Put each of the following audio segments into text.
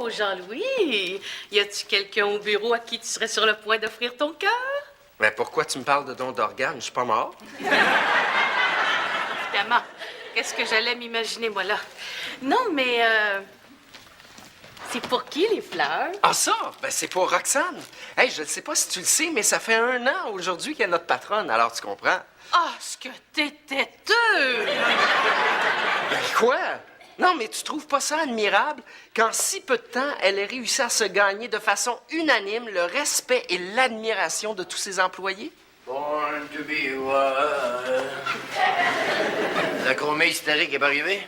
Oh, Jean-Louis, y a-tu quelqu'un au bureau à qui tu serais sur le point d'offrir ton cœur? Mais pourquoi tu me parles de don d'organes? Je suis pas mort. Évidemment. Qu'est-ce que j'allais m'imaginer, moi, là? Non, mais, c'est pour qui, les fleurs? Ah, ça? Ben, c'est pour Roxane. Hey, je ne sais pas si tu le sais, mais ça fait 1 an aujourd'hui qu'elle est notre patronne, alors tu comprends. Ah, ce que t'es têteux! Ben, quoi? Non, mais tu trouves pas ça admirable qu'en si peu de temps, elle ait réussi à se gagner de façon unanime le respect et l'admiration de tous ses employés? Born to be wild. La chromée hystérique est pas arrivée?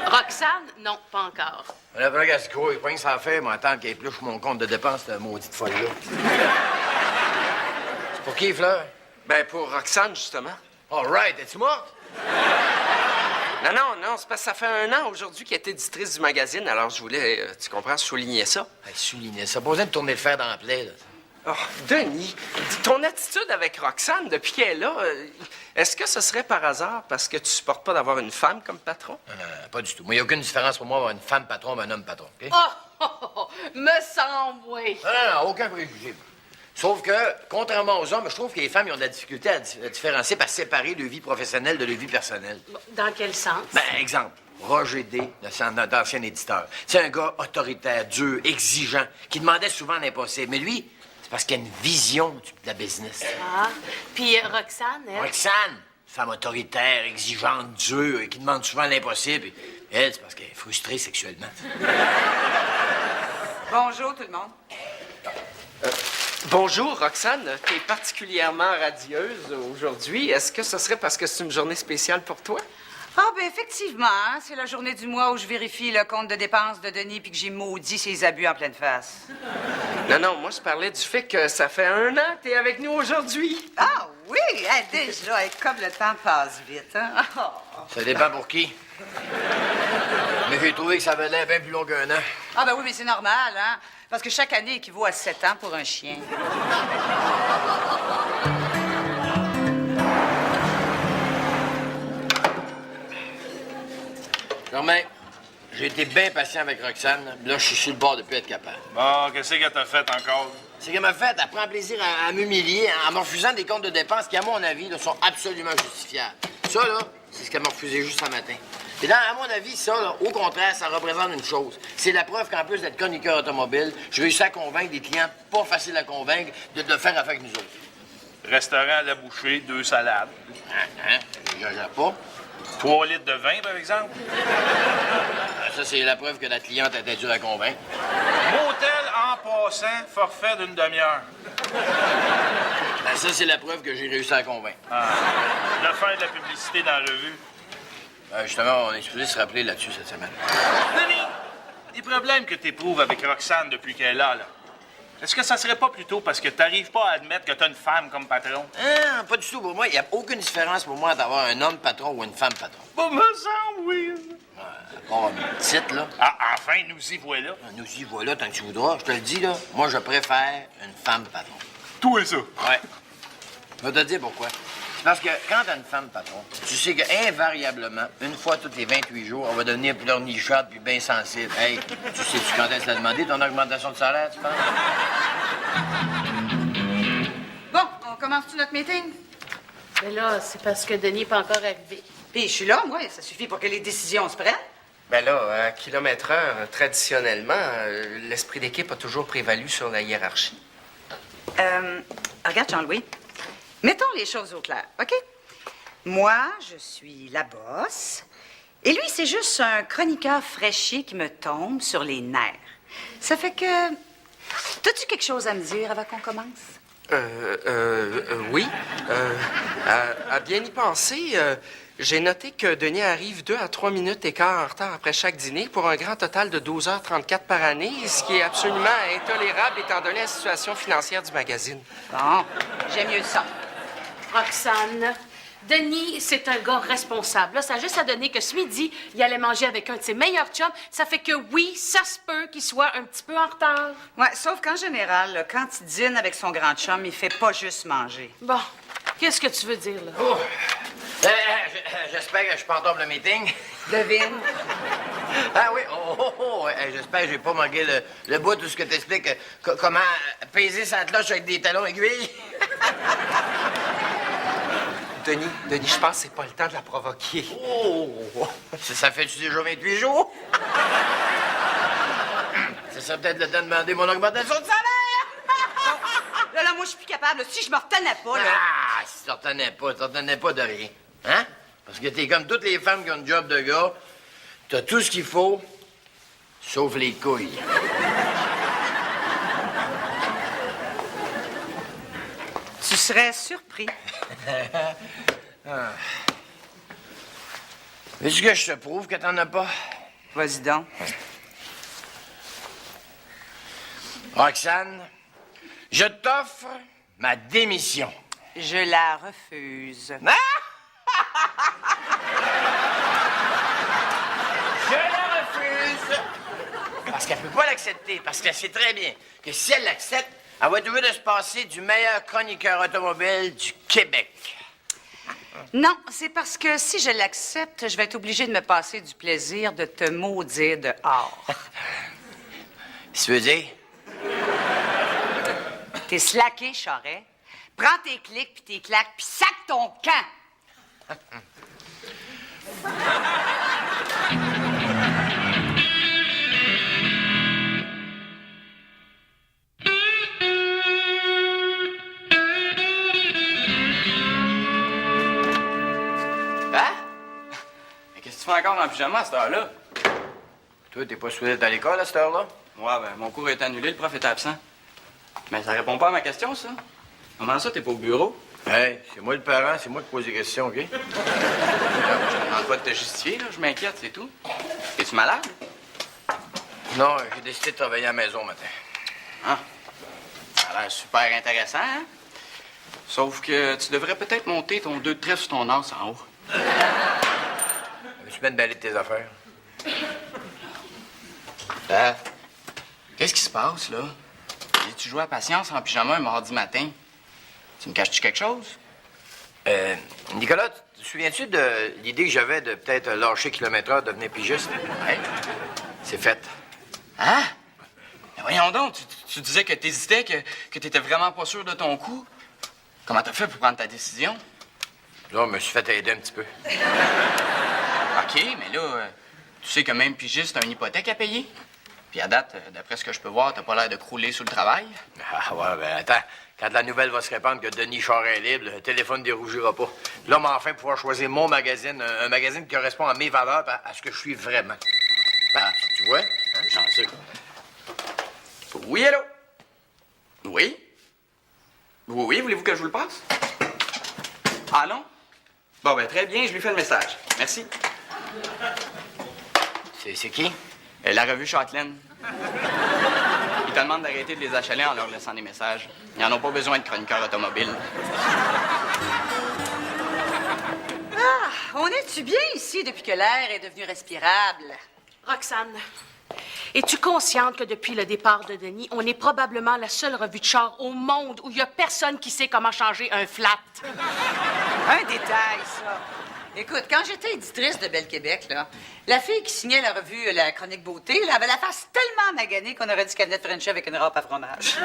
Roxane? Non, pas encore. La vraie Gasco, il pogne ça fait, moi, attendre qu'elle épluche mon compte de dépenses, cette maudite folle-là. C'est pour qui, Fleur? Ben, pour Roxane, justement. All right, es-tu morte? Non, c'est parce que ça fait 1 an aujourd'hui qu'elle était éditrice du magazine, alors je voulais, tu comprends, souligner ça. Hey, souligner ça. Pas besoin de tourner le fer dans la plaie, là. Oh, Denis, ton attitude avec Roxane depuis qu'elle est là, est-ce que ce serait par hasard parce que tu supportes pas d'avoir une femme comme patron? Non, pas du tout. Moi, il n'y a aucune différence pour moi avoir une femme patron ou un homme patron, OK? Oh, me semble, oui. Non, aucun préjugé. Sauf que, contrairement aux hommes, je trouve que les femmes ils ont de la difficulté à différencier, à séparer leur vie professionnelle de leur vie personnelle. Dans quel sens? Ben, exemple, Roger D., d'ancien éditeur. C'est un gars autoritaire, dur, exigeant, qui demandait souvent l'impossible. Mais lui, c'est parce qu'il a une vision de la business. Ah, puis Roxane, elle? Roxane, femme autoritaire, exigeante, dure, et qui demande souvent l'impossible. Et elle, c'est parce qu'elle est frustrée sexuellement. Bonjour, tout le monde. Bonjour, Roxane. Tu es particulièrement radieuse aujourd'hui. Est-ce que ce serait parce que c'est une journée spéciale pour toi? Ah, ben effectivement, hein, c'est la journée du mois où je vérifie le compte de dépenses de Denis puis que j'ai maudit ses abus en pleine face. Non, moi, je parlais du fait que ça fait 1 an que tu es avec nous aujourd'hui. Ah oui, hein, déjà, comme le temps passe vite, hein? Oh. Ça dépend pour qui. Mais j'ai trouvé que ça avait l'air bien plus long qu'1 an. Ah ben oui, mais c'est normal, hein? Parce que chaque année équivaut à 7 ans pour un chien. Germain, j'ai été bien patient avec Roxane. Là, je suis sur le bord de plus être capable. Bon, qu'est-ce qu'elle t'a fait encore? C'est qu'elle m'a fait, elle prend plaisir à m'humilier en me refusant des comptes de dépenses qui, à mon avis, là, sont absolument justifiables. Ça, là, c'est ce qu'elle m'a refusé juste ce matin. Et là, à mon avis, ça, là, au contraire, ça représente une chose. C'est la preuve qu'en plus d'être chroniqueur automobile, je réussis à convaincre des clients pas faciles à convaincre de faire affaire avec nous autres. Restaurant à la bouchée, 2 salades. J'exagère pas. 3 litres de vin, par exemple. Ça, c'est la preuve que la cliente était dure à convaincre. Motel en passant, forfait d'une demi-heure. Ça, c'est la preuve que j'ai réussi à convaincre. De faire de la publicité dans la revue. Justement, on est supposé se rappeler là-dessus cette semaine. Denis, les problèmes que tu éprouves avec Roxane depuis qu'elle est là, est-ce que ça serait pas plutôt parce que t'arrives pas à admettre que t'as une femme comme patron? Pas du tout. Pour moi, il n'y a aucune différence pour moi d'avoir un homme patron ou une femme patron. Bon, me semble, oui. Bon, une petite, là. Ah, enfin, nous y voilà. Nous y voilà tant que tu voudras. Je te le dis, là. Moi, je préfère une femme patron. Tout et ça. Ouais. Je vais te dire pourquoi. C'est parce que quand t'as une femme patron, tu sais qu'invariablement, une fois tous les 28 jours, on va devenir pleurnichard puis bien sensible. Hey, tu sais-tu quand est-ce que t'as demandé ton augmentation de salaire, tu penses? Bon, on commence-tu notre meeting? Mais là, c'est parce que Denis n'est pas encore arrivé. Puis je suis là, moi, ça suffit pour que les décisions se prennent. Ben là, à kilomètre-heure, traditionnellement, l'esprit d'équipe a toujours prévalu sur la hiérarchie. Regarde, Jean-Louis. Mettons les choses au clair, OK? Moi, je suis la bosse. Et lui, c'est juste un chroniqueur fraîchier qui me tombe sur les nerfs. Ça fait que... T'as-tu quelque chose à me dire avant qu'on commence? Oui. À bien y penser, j'ai noté que Denis arrive 2 à 3 minutes et quart en retard après chaque dîner pour un grand total de 12h34 par année, ce qui est absolument intolérable étant donné la situation financière du magazine. Bon, j'aime mieux ça. Roxane, Denis, c'est un gars responsable. Là, ça a juste à donner que ce midi, il allait manger avec un de ses meilleurs chums. Ça fait que oui, ça se peut qu'il soit un petit peu en retard. Ouais, sauf qu'en général, là, quand il dîne avec son grand chum, il fait pas juste manger. Bon, qu'est-ce que tu veux dire, là? Oh. J'espère que je suis pas en top le meeting. Devine. Ah oui, hey, j'espère que j'ai pas manqué le bout de ce que t'expliques, comment peser sa cloche avec des talons aiguilles. Denis, je pense que c'est pas le temps de la provoquer. Ça fait-tu déjà 28 jours? Ça serait peut-être le temps de demander mon augmentation de salaire! Là, moi, je suis plus capable. Si je me retenais pas, là... Ah, si tu retenais pas de rien. Hein? Parce que t'es comme toutes les femmes qui ont un job de gars. T'as tout ce qu'il faut, sauf les couilles. Tu serais surpris. Veux-tu que je te prouve que t'en as pas? Vas-y donc. Roxane, je t'offre ma démission. Je la refuse. Je la refuse. Parce qu'elle peut pas l'accepter. Parce qu'elle sait très bien que si elle l'accepte, elle va être obligée de se passer du meilleur chroniqueur automobile du Québec. Non, c'est parce que si je l'accepte, je vais être obligée de me passer du plaisir de te maudire dehors. Tu veux dire? T'es slacké, Charret. Prends tes clics puis tes claques puis sac ton camp. Hein? Mais qu'est-ce que tu fais encore en pyjama à cette heure-là? Toi, t'es pas supposé être à l'école à cette heure-là? Ouais, ben, mon cours est annulé, le prof est absent. Mais ça répond pas à ma question, ça. Comment ça, t'es pas au bureau? Hey, c'est moi le parent, c'est moi qui pose des questions, OK? Je te demande pas de te justifier, là. Je m'inquiète, c'est tout. Es-tu malade? Non, j'ai décidé de travailler à la maison matin. Ah. Ça a l'air super intéressant, hein? Sauf que tu devrais peut-être monter ton 2 de trèfle sur ton os en haut. Veux-tu mettre balai de tes affaires? Hein? Qu'est-ce qui se passe, là? Tu joues à patience en pyjama un mardi matin. Tu me caches-tu quelque chose? Nicolas, te souviens-tu de l'idée que j'avais de peut-être lâcher kilomètre-heure, devenir pigiste? Hey, c'est fait. Hein? Mais voyons donc, tu disais que t'hésitais, que t'étais vraiment pas sûr de ton coup. Comment t'as fait pour prendre ta décision? Là, je me suis fait aider un petit peu. OK, mais là, tu sais que même pigiste, t'as une hypothèque à payer. Puis à date, d'après ce que je peux voir, t'as pas l'air de crouler sous le travail. Ah ouais, ben attends. Quand la nouvelle va se répandre que Denis Charest est libre, le téléphone ne dérougira pas. Là, on va enfin pouvoir choisir mon magazine, un magazine qui correspond à mes valeurs, à ce que je suis vraiment. Ben, tu vois? Hein? Chanceux. Oui, allô? Oui? Oui, voulez-vous que je vous le passe? Ah non? Bon, ben très bien, je lui fais le message. Merci. C'est qui? La revue Châtelaine. Ils te demandent d'arrêter de les achaler en leur laissant des messages. Ils n'en ont pas besoin de chroniqueurs automobiles. Ah, on est-tu bien ici depuis que l'air est devenu respirable? Roxane, es-tu consciente que depuis le départ de Denis, on est probablement la seule revue de char au monde où il n'y a personne qui sait comment changer un flat? Un détail, ça. Écoute, quand j'étais éditrice de Belle Québec, là, la fille qui signait la revue La Chronique Beauté, elle avait la face tellement maganée qu'on aurait dit qu'elle venait de Frencher avec une râpe à fromage.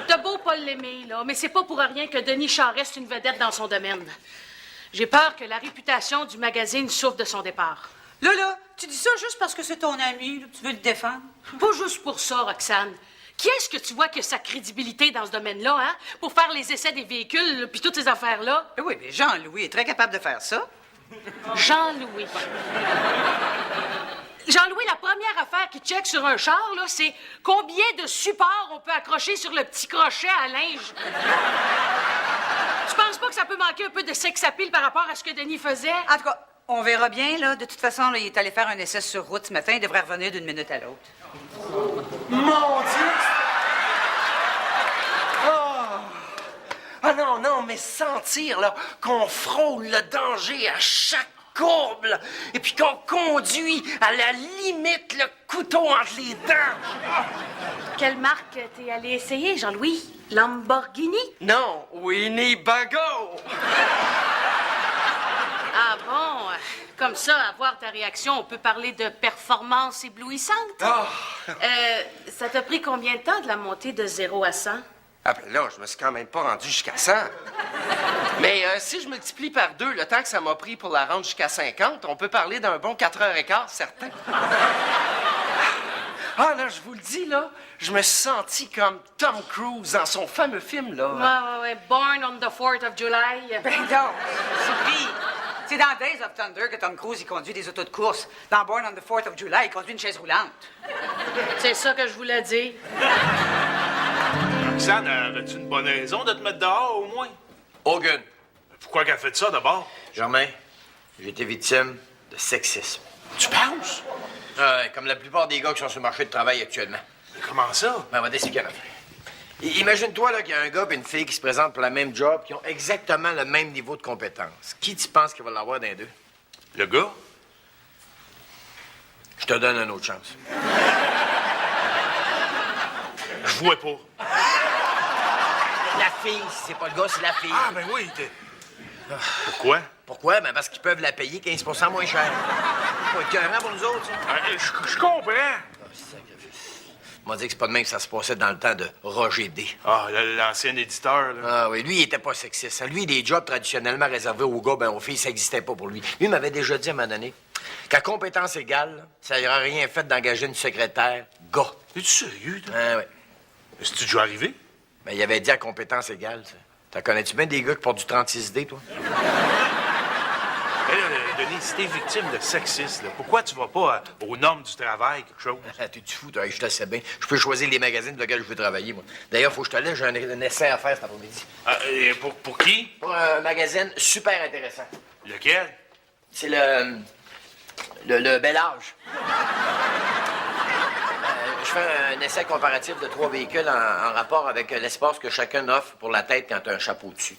T'as beau pas l'aimer, là, mais c'est pas pour rien que Denis Charest est une vedette dans son domaine. J'ai peur que la réputation du magazine souffre de son départ. Là, tu dis ça juste parce que c'est ton ami, là, tu veux le défendre? Pas juste pour ça, Roxane. Qui est-ce que tu vois qui a sa crédibilité dans ce domaine-là, hein? Pour faire les essais des véhicules, puis toutes ces affaires-là? Oui, mais Jean-Louis est très capable de faire ça. Jean-Louis. Jean-Louis, la première affaire qu'il check sur un char, là, c'est combien de supports on peut accrocher sur le petit crochet à linge. Tu penses pas que ça peut manquer un peu de sex appeal par rapport à ce que Denis faisait? En tout cas, on verra bien, là. De toute façon, là, il est allé faire un essai sur route ce matin. Il devrait revenir d'une minute à l'autre. Mon Dieu! Oh! Ah non, mais sentir, là, qu'on frôle le danger à chaque courbe, là, et puis qu'on conduit à la limite le couteau entre les dents. Quelle marque t'es allé essayer, Jean-Louis? Lamborghini? Non, Winnie Bago! Ah bon? Comme ça, à voir ta réaction, on peut parler de performance éblouissante. Ça t'a pris combien de temps de la montée de 0 à 100? Ah ben là, je me suis quand même pas rendu jusqu'à 100. Mais si je multiplie par 2 le temps que ça m'a pris pour la rendre jusqu'à 50, on peut parler d'un bon 4h15, certain. Ah là, je vous le dis, là, je me suis senti comme Tom Cruise dans son fameux film, là. Ouais. Born on the 4th of July. Ben non, Sylvie, c'est dans Days of Thunder que Tom Cruise, il conduit des autos de course. Dans Born on the 4th of July, il conduit une chaise roulante. C'est ça que je voulais dire. Roxane, avais-tu une bonne raison de te mettre dehors, au moins? Aucune. Pourquoi qu'elle a fait ça, d'abord? Germain, j'ai été victime de sexisme. Tu penses? Comme la plupart des gars qui sont sur le marché de travail actuellement. Mais comment ça? Ben, on va t'expliquer l'affaire. Imagine-toi là, qu'il y a un gars et une fille qui se présentent pour la même job, qui ont exactement le même niveau de compétence. Qui tu penses qu'il va l'avoir d'un deux? Le gars? Je te donne une autre chance. Je vois pas. La fille, si c'est pas le gars, c'est la fille. Ah, ben oui, Pourquoi? Pourquoi? Ben parce qu'ils peuvent la payer 15 moins cher. Pas écœurant pour nous autres, ça. Je comprends. On m'a dit que c'est pas de même que ça se passait dans le temps de Roger D. Ah, l'ancien éditeur, là. Ah oui, lui, il était pas sexiste. Lui, les jobs traditionnellement réservés aux gars, ben aux filles, ça n'existait pas pour lui. Lui, il m'avait déjà dit à un moment donné qu'à compétence égale, ça n'aurait rien fait d'engager une secrétaire gars. Es-tu sérieux, toi? Ah oui. Est-ce déjà arrivé? Ben, il avait dit à compétence égale, ça. T'en connais-tu bien des gars qui portent du 36D, toi? Hé, là, Denis, si t'es victime de sexisme, là, pourquoi tu vas pas aux normes du travail, quelque chose? Ah, t'es-tu fou, toi? Je te sais bien. Je peux choisir les magazines pour lesquels je veux travailler, moi. D'ailleurs, faut que je te laisse, j'ai un essai à faire cet après-midi. Et pour qui? Pour un magazine super intéressant. Lequel? C'est le Bel Âge. Je fais un essai comparatif de 3 véhicules en rapport avec l'espace que chacun offre pour la tête quand t'as un chapeau dessus.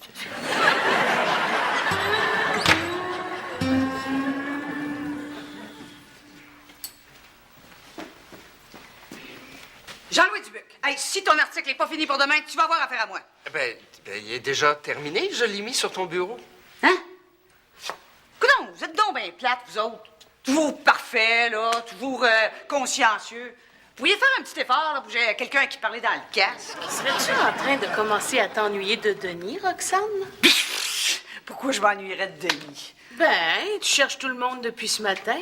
Jean-Louis Dubuc, hey, si ton article n'est pas fini pour demain, tu vas avoir affaire à moi. Ben, il est déjà terminé. Je l'ai mis sur ton bureau. Hein? Coudonc, vous êtes donc bien plates, vous autres. Toujours parfait, là, toujours consciencieux. Vous pourriez faire un petit effort, là, pour que j'ai quelqu'un qui parlait dans le casque. Serais-tu en train de commencer à t'ennuyer de Denis, Roxane? Pourquoi je m'ennuierais de Denis? Ben, tu cherches tout le monde depuis ce matin.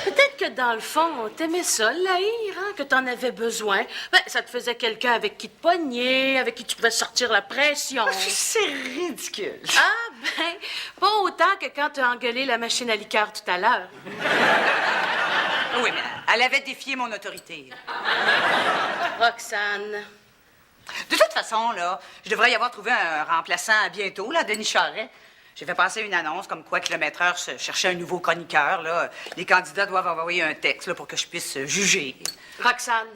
Peut-être que dans le fond, t'aimais ça, l'haïr, hein, que t'en avais besoin. Ben, ça te faisait quelqu'un avec qui te pogner, avec qui tu pouvais sortir la pression. C'est ridicule. Ah, ben, pas autant que quand t'as engueulé la machine à liqueur tout à l'heure. Oui, mais elle avait défié mon autorité. Roxane. De toute façon, là, je devrais y avoir trouvé un remplaçant bientôt, là, Denis Charret. J'ai fait passer une annonce comme quoi Kilomètre-heure se cherchait un nouveau chroniqueur, là. Les candidats doivent envoyer un texte, là, pour que je puisse juger. Roxane,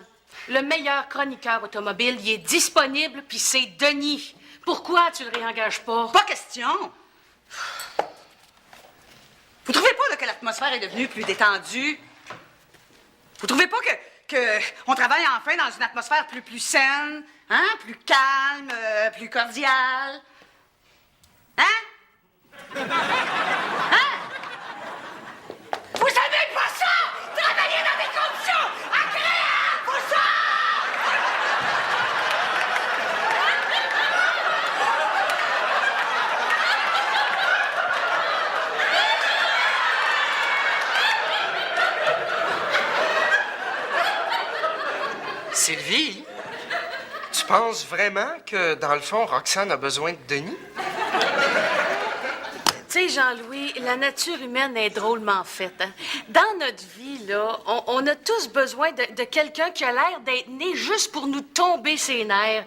le meilleur chroniqueur automobile, il est disponible, puis c'est Denis. Pourquoi tu le réengages pas? Pas question. Vous trouvez pas, là, que l'atmosphère est devenue plus détendue? Vous trouvez pas que on travaille enfin dans une atmosphère plus saine, hein? Plus calme, plus cordiale? Hein? Hein? Vous savez pas ça? Travailler dans des conditions agréables, pour ça! Sylvie, tu penses vraiment que, dans le fond, Roxane a besoin de Denis? Tu sais, Jean-Louis, la nature humaine est drôlement faite. Hein? Dans notre vie, là, on a tous besoin de quelqu'un qui a l'air d'être né juste pour nous tomber ses nerfs.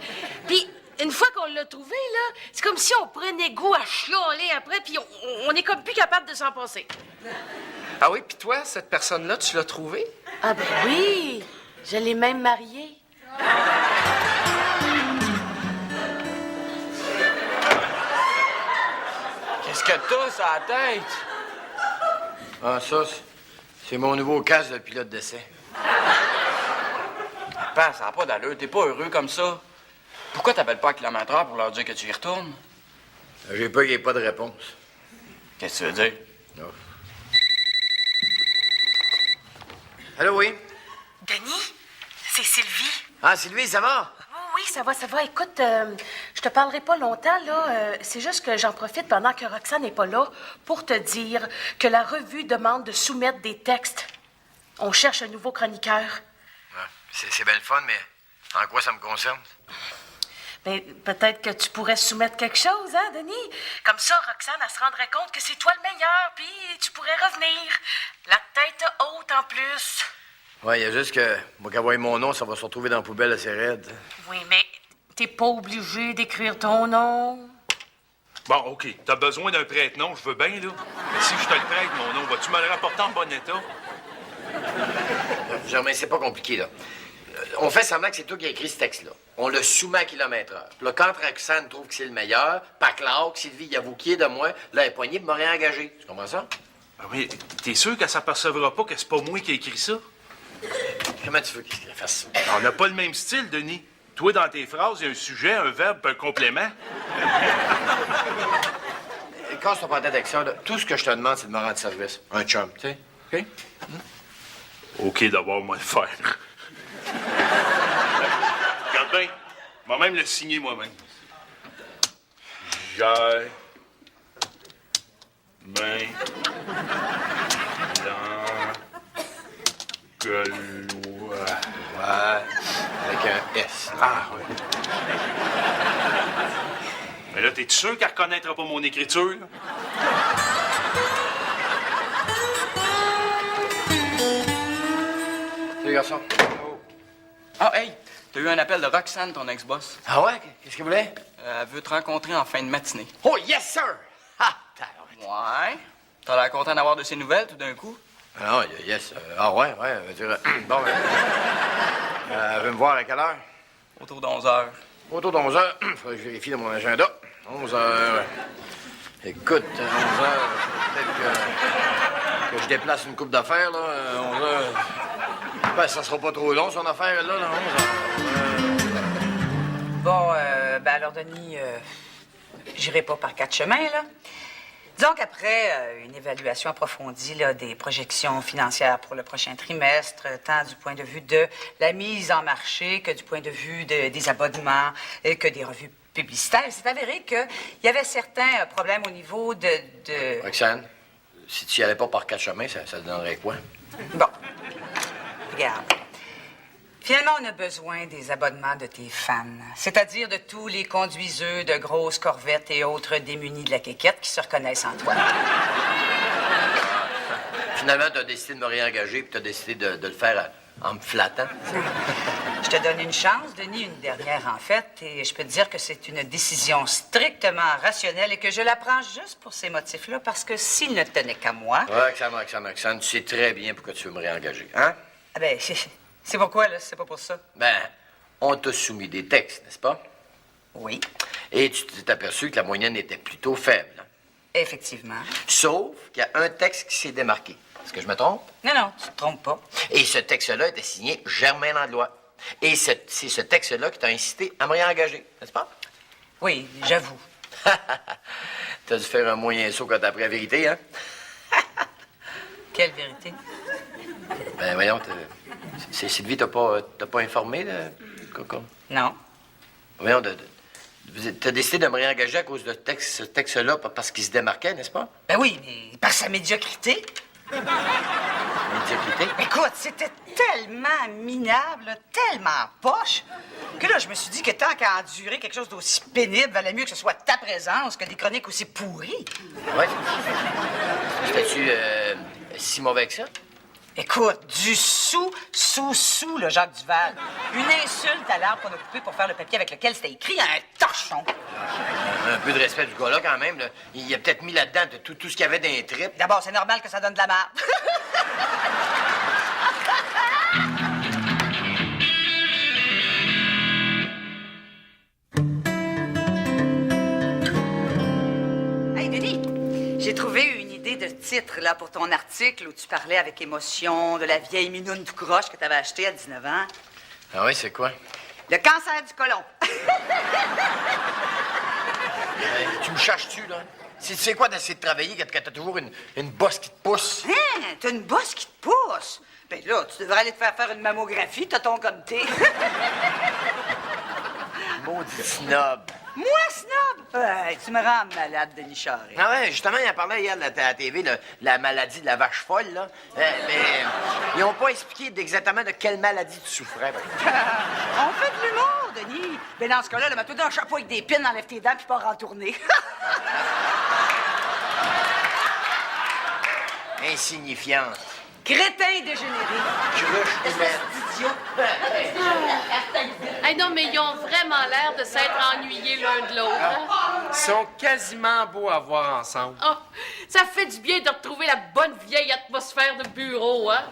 Puis, une fois qu'on l'a trouvé, là, c'est comme si on prenait goût à chialer après, puis on est comme plus capable de s'en passer. Ah oui, puis toi, cette personne-là, tu l'as trouvée? Ah ben oui, je l'ai même mariée. Qu'est-ce que t'as sur la tête? Ah, ça, c'est mon nouveau casque de pilote d'essai. Papa, ça n'a pas d'allure. T'es pas heureux comme ça. Pourquoi t'appelles pas à Kilomètre-heure pour leur dire que tu y retournes? J'ai peur qu'il n'y ait pas de réponse. Qu'est-ce que tu veux dire? Non. Allô, oui? Denis, c'est Sylvie. Ah, Sylvie, ça va? Oui, ça va, ça va. Écoute, je te parlerai pas longtemps, là. C'est juste que j'en profite pendant que Roxane n'est pas là pour te dire que la revue demande de soumettre des textes. On cherche un nouveau chroniqueur. Ouais, c'est bien le fun, mais en quoi ça me concerne? Ben, peut-être que tu pourrais soumettre quelque chose, hein, Denis? Comme ça, Roxane, elle se rendrait compte que c'est toi le meilleur, puis tu pourrais revenir. La tête haute en plus. Ouais, il y a juste que, moi, qu'à voir mon nom, ça va se retrouver dans la poubelle assez raide. Oui, mais t'es pas obligé d'écrire ton nom. Bon, OK. T'as besoin d'un prête-nom, je veux bien, là. Mais si je te le prête, mon nom, vas-tu me le rapporter en bon état? Germain, c'est pas compliqué, là. On fait semblant que c'est toi qui as écrit ce texte-là. On le soumet à kilomètre-heure. Puis là, quand Roxane trouve que c'est le meilleur, Paclauc, Sylvie Yavoukier de moi, là, elle est poignée pour me réengager. Tu comprends ça? Ben oui, t'es sûr qu'elle s'apercevra pas que c'est pas moi qui ai écrit ça? Comment tu veux qu'elle fasse ça? On n'a pas le même style, Denis. Toi, dans tes phrases, il y a un sujet, un verbe, puis un complément. Casse-toi pas la tête avec ça, là. Tout ce que je te demande, c'est de me rendre service. Un chum, tu sais? OK? OK, d'abord, moi le faire. Regarde bien. Je vais même le signer moi-même. J'ai ben dans Gaulois. Ouais. Avec un S. Ah, oui. Mais là, t'es sûr qu'elle reconnaîtra pas mon écriture? Là? Salut, garçon. Ah, hey, t'as eu un appel de Roxane, ton ex-boss. Ah ouais? Qu'est-ce qu'elle voulait? Elle veut te rencontrer en fin de matinée. Oh, yes, sir! Ah, tabarouette. Ouais. T'as l'air content d'avoir de ses nouvelles tout d'un coup? Ah non, yes. Ah ouais, ouais. Elle veut dire, bon, ben, elle veut me voir à quelle heure? Autour d'11h. Autour de 11 h. Faudrait que je vérifie dans mon agenda. 11 h. Écoute, 11 h. Peut-être que je déplace une coupe d'affaires, là. 11 h. Ben, ça sera pas trop long, son affaire, là, 11 h. Bon, ben alors, Denis, j'irai pas par 4 chemins, là. Disons qu'après une évaluation approfondie là, des projections financières pour le prochain trimestre, tant du point de vue de la mise en marché que du point de vue des abonnements et que des revues publicitaires, il s'est avéré qu'il y avait certains problèmes au niveau de... Roxane, si tu y allais pas par 4 chemins, ça te donnerait quoi? Bon, regarde. Finalement, on a besoin des abonnements de tes fans, c'est-à-dire de tous les conduiseux de grosses corvettes et autres démunis de la quéquette qui se reconnaissent en toi. Finalement, tu as décidé de me réengager puis tu as décidé de le faire en me flattant. Je te donne une chance, Denis, une dernière en fait, et je peux te dire que c'est une décision strictement rationnelle et que je la prends juste pour ces motifs-là, parce que s'il ne tenait qu'à moi... Roxane, tu sais très bien pourquoi tu veux me réengager, hein? Ah ben, c'est pourquoi, là? C'est pas pour ça. Ben, on t'a soumis des textes, n'est-ce pas? Oui, Et tu t'es aperçu que la moyenne était plutôt faible. effectivement. Sauf qu'il y a un texte qui s'est démarqué. Est-ce que je me trompe? Non, tu te trompes pas. Et ce texte-là était signé Germain Landlois. Et c'est ce texte-là qui t'a incité à me réengager, n'est-ce pas? Oui, j'avoue. T'as dû faire un moyen saut quand t'as appris la vérité, hein? Quelle vérité? Ben voyons, Sylvie, t'as pas informé de Coco? Non. Voyons, t'as décidé de me réengager à cause de ce texte-là parce qu'il se démarquait, n'est-ce pas? Ben oui, mais par sa médiocrité. Médiocrité? Écoute, c'était tellement minable, tellement poche, que là, je me suis dit que tant qu'à endurer quelque chose d'aussi pénible, valait mieux que ce soit ta présence que des chroniques aussi pourries. Ouais. C'était-tu si mauvais que ça? Écoute, du sous, le Jacques Duval. Une insulte à l'arbre qu'on a coupé pour faire le papier avec lequel c'était écrit un torchon. Un peu de respect du gars-là, quand même. Là. Il a peut-être mis là-dedans tout ce qu'il y avait dans les tripes. D'abord, c'est normal que ça donne de la merde. Hey, Denis, j'ai trouvé une idée de titre là, pour ton article où tu parlais avec émotion de la vieille minoune tout croche que tu avais achetée à 19 ans. Ah oui, c'est quoi? Le cancer du côlon. Tu me cherches-tu, là? C'est quoi d'essayer de travailler quand t'as toujours une bosse qui te pousse? Hein? T'as une bosse qui te pousse? Ben là, tu devrais aller te faire une mammographie, tonton comme t'es. Maudit snob. Moi, snob? Tu me rends malade, Denis Charest. Ah ouais, justement, il en parlait hier à la TV, la maladie de la vache folle, là. Mais ils n'ont pas expliqué exactement de quelle maladie tu souffrais. On fait de l'humour, Denis. Ben dans ce cas-là, mets-toi dans un chapeau avec des pins, enlève tes dents, puis pars en tournée. Insignifiante. Crétin dégénéré. Cruche humaine. Idiot. Hey, non, mais ils ont vraiment l'air de s'être ennuyés l'un de l'autre. Hein? Ils sont quasiment beaux à voir ensemble. Oh, ça fait du bien de retrouver la bonne vieille atmosphère de bureau, hein?